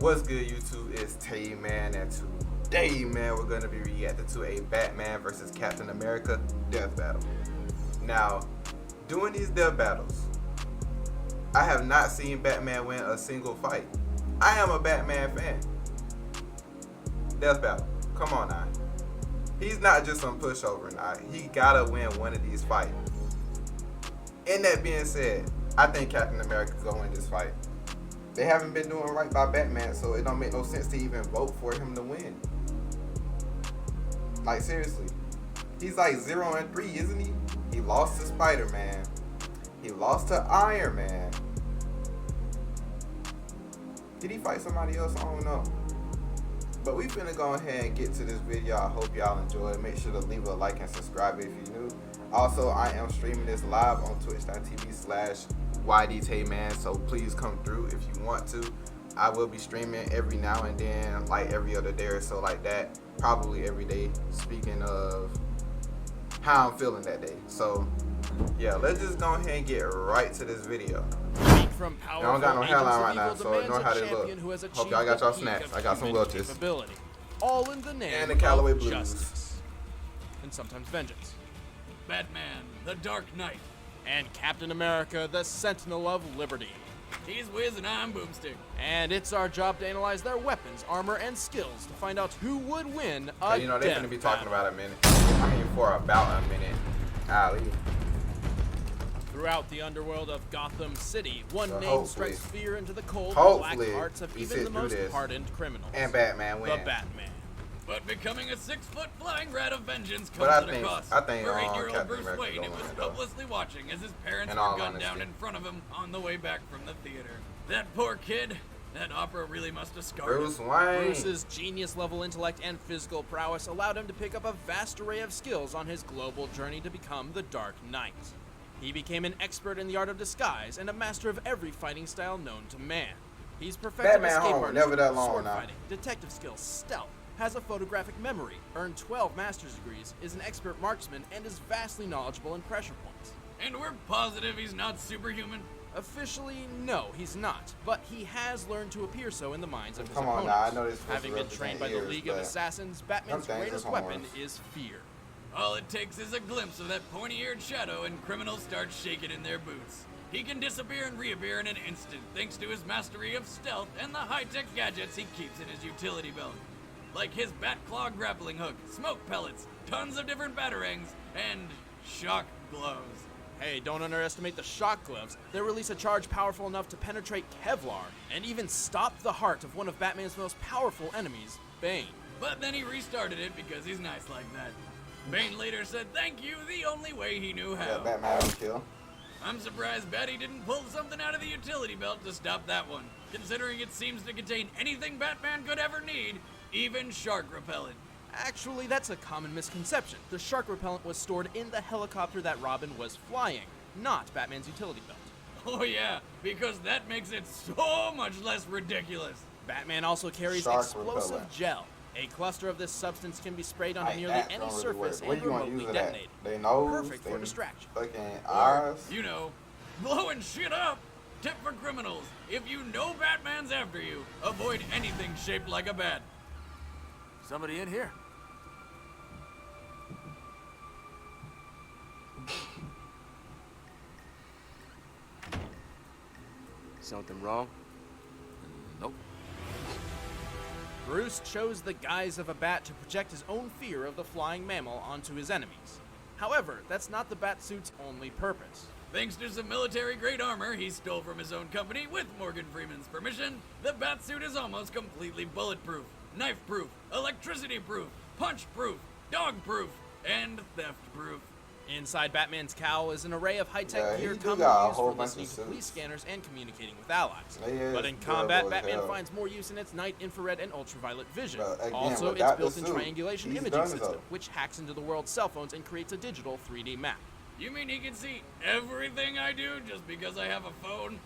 What's good, YouTube? It's Taeman, and today, man, we're going to be reacting to a Batman vs. Captain America death battle. Now, doing these death battles, I have not seen Batman win a single fight. I am a Batman fan. Death battle, come on now. He's not just some pushover now. He gotta win one of these fights. And that being said, I think Captain America's gonna win this fight. They haven't been doing right by Batman, so it don't make no sense to even vote for him to win. Like, seriously. He's like 0-3, isn't he? He lost to Spider-Man. He lost to Iron Man. Did he fight somebody else? I don't know. But we finna go ahead and get to this video. I hope y'all enjoy it. Make sure to leave a like and subscribe if you're new. Also, I am streaming this live on twitch.tv/YDTayman, so please come through if you want to. I will be streaming every now and then, like every other day or so like that. Probably every day, speaking of how I'm feeling that day. So, yeah, let's just go ahead and get right to this video. I don't got no hairline right now, so ignore how they look. Hope y'all got y'all snacks. I got some Welch's. All in the name and the Callaway Blues. Justice. And sometimes vengeance. Batman, the Dark Knight. And Captain America, the Sentinel of Liberty. He's Wiz and I'm Boomstick. And it's our job to analyze their weapons, armor, and skills to find out who would win a you know, they're gonna be talking battle. about a minute. I mean, for about a minute. Ali. Throughout the underworld of Gotham City, one So name strikes fear into the cold, black hearts of even the most hardened criminals. And Batman wins. The Batman. But becoming a 6-foot flying rat of vengeance comes But at a cost. I think For 8-year-old Captain Bruce America Wayne, it was win, though. helplessly watching as his parents In were all gunned down honesty. in front of him on the way back from the theater. That poor kid. That opera really must have scarred Bruce him. Wayne. Bruce's genius-level intellect and physical prowess allowed him to pick up a vast array of skills on his global journey to become the Dark Knight. He became an expert in the art of disguise and a master of every fighting style known to man. He's perfected Batman escape home, artistry, never that long sword now. fighting, detective skills, stealth, has a photographic memory, earned 12 master's degrees, is an expert marksman, and is vastly knowledgeable in pressure points. And we're positive he's not superhuman. Officially, no, he's not, but he has learned to appear so in the minds of his Come on opponents. now, I know this is supposed Having to been trained by represent the ears, League of but Assassins, Batman's some things greatest are weapon horns. is fear. All it takes is a glimpse of that pointy-eared shadow and criminals start shaking in their boots. He can disappear and reappear in an instant thanks to his mastery of stealth and the high-tech gadgets he keeps in his utility belt. Like his bat claw grappling hook, smoke pellets, tons of different batarangs, and shock gloves. Hey, don't underestimate the shock gloves. They release a charge powerful enough to penetrate Kevlar and even stop the heart of one of Batman's most powerful enemies, Bane. But then he restarted it because he's nice like that. Bane later said thank you the only way he knew how. Yeah, Batman will kill. I'm surprised Batty didn't pull something out of the utility belt to stop that one, considering it seems to contain anything Batman could ever need, even shark repellent. Actually, that's a common misconception. The shark repellent was stored in the helicopter that Robin was flying, not Batman's utility belt. Oh yeah, because that makes it so much less ridiculous. Batman also carries Shark explosive repellent. gel. A cluster of this substance can be sprayed onto Like, nearly that any don't really surface work. Where and you gonna remotely use it detonate. at? They nose, Perfect for they distraction. fucking Or, eyes. you know, blowing shit up. Tip for criminals, if you know Batman's after you, avoid anything shaped like a bat. Somebody in here? Something wrong? Nope. Bruce chose the guise of a bat to project his own fear of the flying mammal onto his enemies. However, that's not the Batsuit's only purpose. Thanks to some military-grade armor he stole from his own company with Morgan Freeman's permission, the Batsuit is almost completely bulletproof, knife-proof, electricity-proof, punch-proof, dog-proof, and theft-proof. Inside Batman's cowl is an array of high-tech Yeah, gear he do commonly got a used whole for bunch of listening to police suits. scanners and communicating with allies. He is But in durable combat, as Batman hell. finds more use in its night, infrared, and ultraviolet vision. But again, Also, its without the built-in suit, triangulation he's imaging done system, so. which hacks into the world's cell phones and creates a digital 3D map. You mean he can see everything I do just because I have a phone?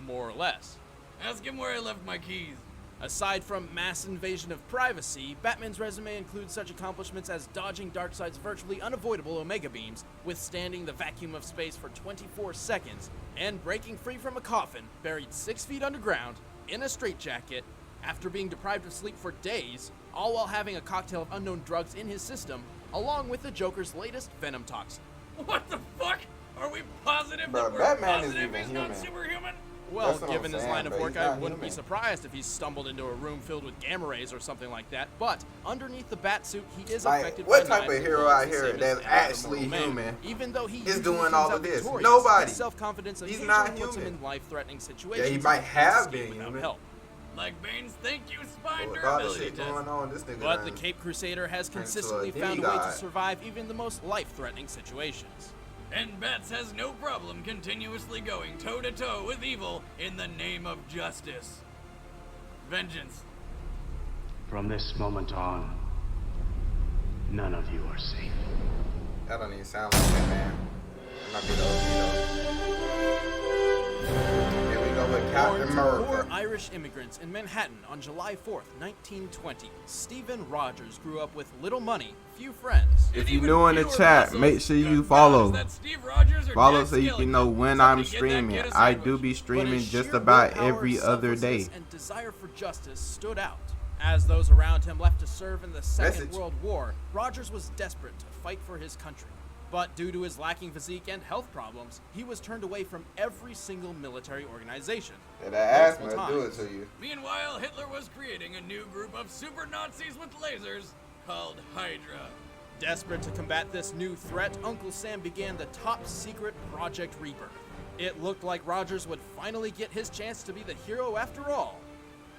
More or less. Ask him where I left my keys. Aside from mass invasion of privacy, Batman's resume includes such accomplishments as dodging Darkseid's virtually unavoidable Omega beams, withstanding the vacuum of space for 24 seconds, and breaking free from a coffin buried 6 feet underground in a straitjacket After being deprived of sleep for days, all while having a cocktail of unknown drugs in his system, along with the Joker's latest venom toxin. What the fuck? Are we positive Bro, that we're Batman is positive even he's not human. superhuman? Well, That's what I'm given his saying, line of bro. work, He's I not wouldn't be human. surprised if he stumbled into a room filled with gamma rays or something like that. But underneath the bat suit, he is Like, affected what by type knives of and hero bullets out the here same as that's any other actually mortal man. human Even though he is usually doing comes all out of this? victorious, Nobody. his self-confidence He's occasionally not puts him human. in life-threatening situations. Yeah, he might and have escape been without human. help. Like Bane's thank you spine With all the durability shit test. going on, this nigga But the done Cape Crusader has turned into a consistently found a way to demigod. survive even the most life-threatening situations. And Bats has no problem continuously going toe-to-toe with evil in the name of justice. Vengeance. From this moment on, none of you are safe. That don't even sound like that, man. It might be the OG though. Here we go with Born Captain to poor America. Irish immigrants in Manhattan on July 4th, 1920, Stephen Rogers grew up with little money, few friends. If you're Even new in the fewer chat, muscles. make sure you God, follow. is that Steve Rogers or Follow Jack so you Skellington? can know when Somebody I'm get that streaming. kid a I sandwich. do be But streaming his just sheer about willpower, every other day. selflessness, and desire for justice stood out. As those around him left to serve in the Second Message. World War, Rogers was desperate to fight for his country. But due to his lacking physique and health problems, he was turned away from every single military organization. Yeah, that asthma multiple do it times. to you. Meanwhile, Hitler was creating a new group of super Nazis with lasers called Hydra. Desperate to combat this new threat, Uncle Sam began the top secret Project Rebirth. It looked like Rogers would finally get his chance to be the hero after all,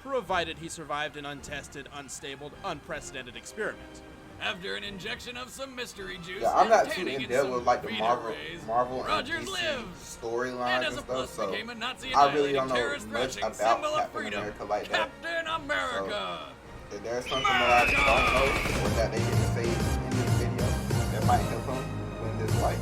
provided he survived an untested, unstable, unprecedented experiment. After an injection of some mystery juice Yeah, I'm and not too tanning in in depth some with like the beta Marvel rays, and Rogers DC lives. storylines And and as a plus stuff. So became a Nazi I really annihilating, don't know terrorist much thrashing about symbol of Captain freedom, America like that. Captain America. If there's something that I don't know or that they didn't say in this video that might help him win this fight,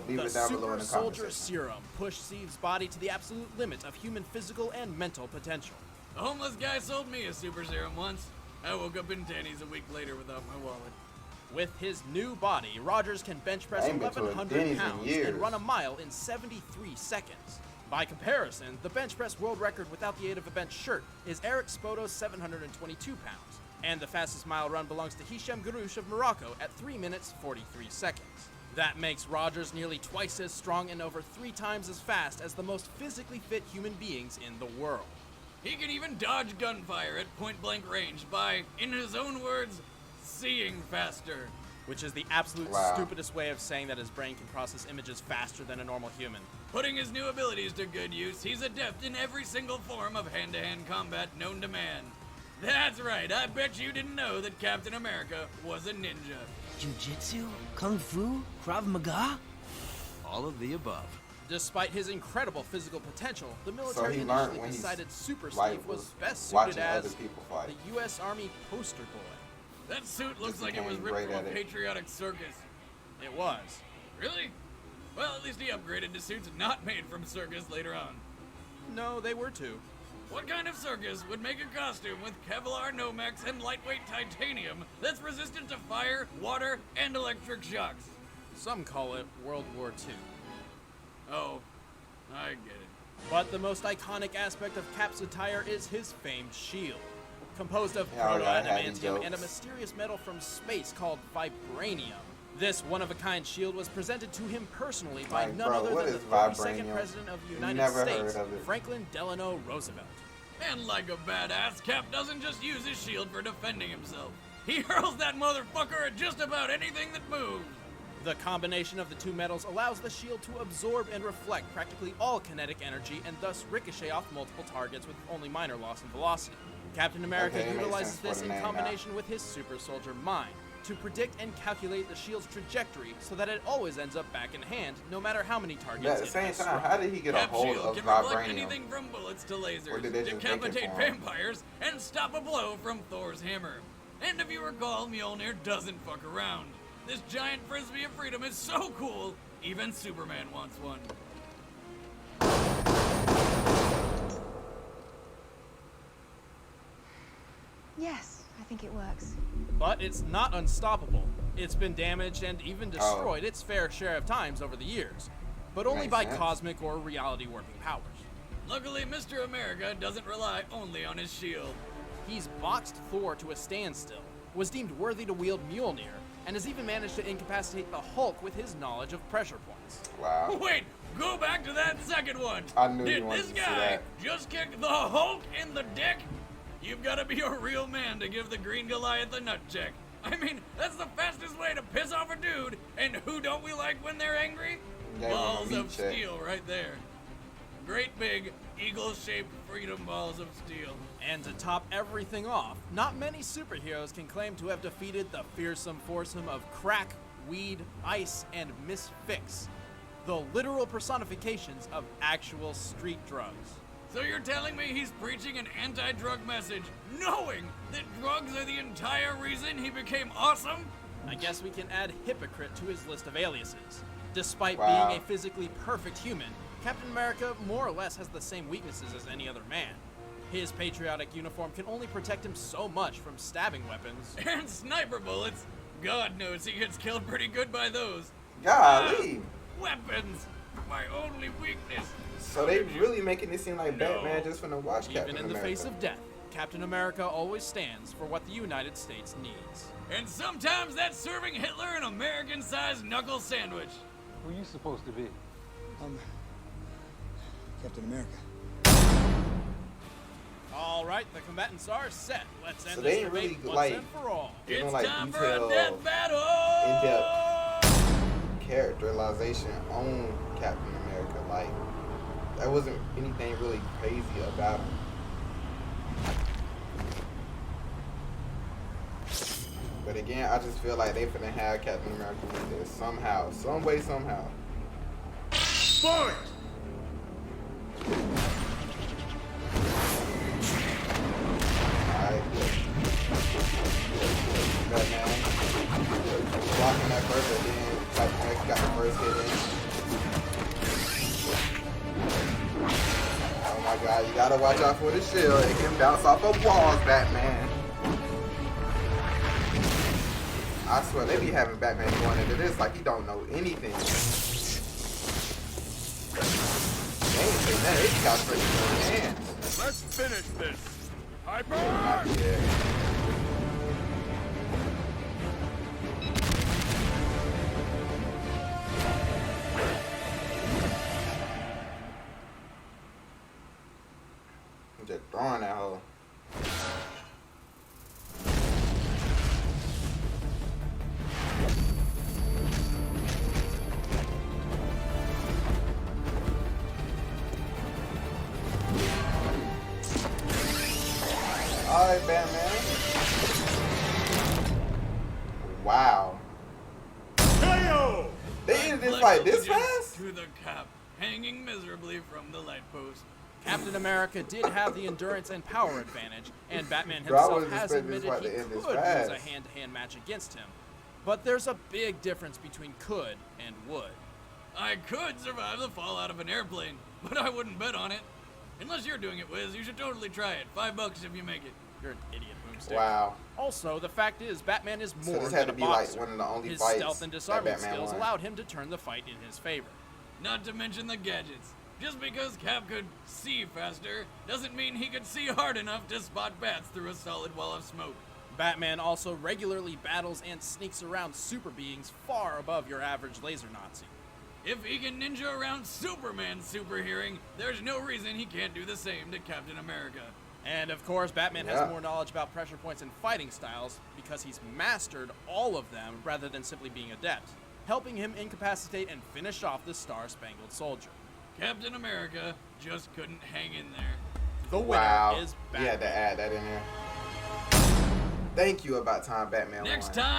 leave The it down below Super in the comment Soldier section. Serum pushed Steve's body to the absolute limit of human physical and mental potential. A homeless guy sold me a super serum once. I woke up in Danny's a week later without my wallet. With his new body, Rogers can bench press I ain't been to a 1,100 Denny's in pounds years. and run a mile in 73 seconds. By comparison, the bench press world record without the aid of a bench shirt is Eric Spoto's 722 pounds, and the fastest mile run belongs to Hisham Garouche of Morocco at 3 minutes 43 seconds. That makes Rogers nearly twice as strong and over 3 times as fast as the most physically fit human beings in the world. He can even dodge gunfire at point-blank range by, in his own words, seeing faster. Which is the absolute Wow. stupidest way of saying that his brain can process images faster than a normal human. Putting his new abilities to good use, he's adept in every single form of hand-to-hand combat known to man. That's right, I bet you didn't know that Captain America was a ninja. Jiu-jitsu? Kung Fu? Krav Maga? All of the above. Despite his incredible physical potential, the So military he learned initially when he's decided Super like Steve was best watching suited other as people fight. the U.S. Army poster boy. That suit looks Just like it was became ripped great from a at it. patriotic circus. It was. Really? Well, at least he upgraded to suits not made from circus later on. No, they were too. What kind of circus would make a costume with Kevlar Nomex and lightweight titanium that's resistant to fire, water, and electric shocks? Some call it World War II. Oh, I get it. But the most iconic aspect of Cap's attire is his famed shield. Composed of Yeah, I had proto-adamantium these and a jokes. mysterious metal from space called vibranium. This one-of-a-kind shield was presented to him personally by Like, none bro, other what than the is 32nd vibranium? President of the United Never States, heard of it. Franklin Delano Roosevelt. And like a badass, Cap doesn't just use his shield for defending himself. He hurls that motherfucker at just about anything that moves. The combination of the two metals allows the shield to absorb and reflect practically all kinetic energy and thus ricochet off multiple targets with only minor loss in velocity. Captain America Okay, it makes utilizes sense for this the in name now. combination with his super soldier mind to predict and calculate the shield's trajectory so that it always ends up back in hand no matter how many targets But at the it same has time, struck. how did he get a Cap hold shield of can reflect vibranium? anything from bullets to Or lasers, did they just make it decapitate for him? vampires, and stop a blow from Thor's hammer. And if you recall, Mjolnir doesn't fuck around. This giant frisbee of freedom is so cool, even Superman wants one. Yes, I think it works. But it's not unstoppable. It's been damaged and even destroyed its fair share of times over the years, but only Makes by sense. cosmic or reality warping powers. Luckily, Mr. America doesn't rely only on his shield. He's boxed Thor to a standstill, was deemed worthy to wield Mjolnir, and has even managed to incapacitate the Hulk with his knowledge of pressure points. Wow. Wait, go back to that second one. I knew Did you wanted this to see guy that. just kick the Hulk in the dick? You've got to be a real man to give the Green Goliath a nut check. I mean, that's the fastest way to piss off a dude. And who don't we like when they're angry? Gave him a Balls meat of check. steel right there. Great big eagle-shaped freedom balls of steel. And to top everything off, not many superheroes can claim to have defeated the fearsome foursome of crack, weed, ice, and misfix, the literal personifications of actual street drugs. So you're telling me he's preaching an anti-drug message, knowing that drugs are the entire reason he became awesome? I guess we can add hypocrite to his list of aliases. Despite Wow. being a physically perfect human, Captain America more or less has the same weaknesses as any other man. His patriotic uniform can only protect him so much from stabbing weapons. And sniper bullets. God knows he gets killed pretty good by those. Golly. Weapons! My only weakness! So they really making it seem like No. Batman just finna watch Captain Even in the America. face of death, Captain America always stands for what the United States needs. And sometimes that's serving Hitler an American-sized knuckle sandwich. Who are you supposed to be? Captain America. All right, the combatants are set. Let's end So this they ain't debate really, once like- and for all. They It's don't like time for a detail, death battle! in-depth characterization on Captain America. Like, there wasn't anything really crazy about him. But again, I just feel like they finna have Captain America win this somehow, some way, somehow. Fight! Alright, Batman blocking that first, but then Captain America got the first hit in. Oh my god, you gotta watch out for the shield. It can bounce off of walls, Batman. I swear, they be having Batman going into this like he don't know anything. They ain't say nothing, they just got straight to their hands. Let's finish this. Hyper! Not yet. I'm just throwing that hoe. Alright, Batman. Wow. KO! They ended this fight this fast? To the cap, hanging miserably from the light post. Captain America did have the endurance and power advantage, and Batman Bro, I himself wasn't has expecting this admitted fight he to end this could use fast. a hand-to-hand match against him. But there's a big difference between could and would. I could survive the fall out of an airplane, but I wouldn't bet on it. Unless you're doing it, Wiz, you should totally try it. $5 if you make it. You're an idiot, Boomstick. Wow. Also, the fact is, Batman is So more this than had a to be like boxer. one of the only His fights stealth and that disarming Batman skills won. allowed him to turn the fight in his favor. Not to mention the gadgets. Just because Cap could see faster doesn't mean he could see hard enough to spot bats through a solid wall of smoke. Batman also regularly battles and sneaks around super beings far above your average laser Nazi. If he can ninja around Superman's super hearing, there's no reason he can't do the same to Captain America. And of course, Batman Yeah. has more knowledge about pressure points and fighting styles because he's mastered all of them rather than simply being adept, helping him incapacitate and finish off the Star-Spangled Soldier. Captain America just couldn't hang in there. The winner Wow. is You had Batman. to add that in there. Thank you, About Time Batman Next won. time.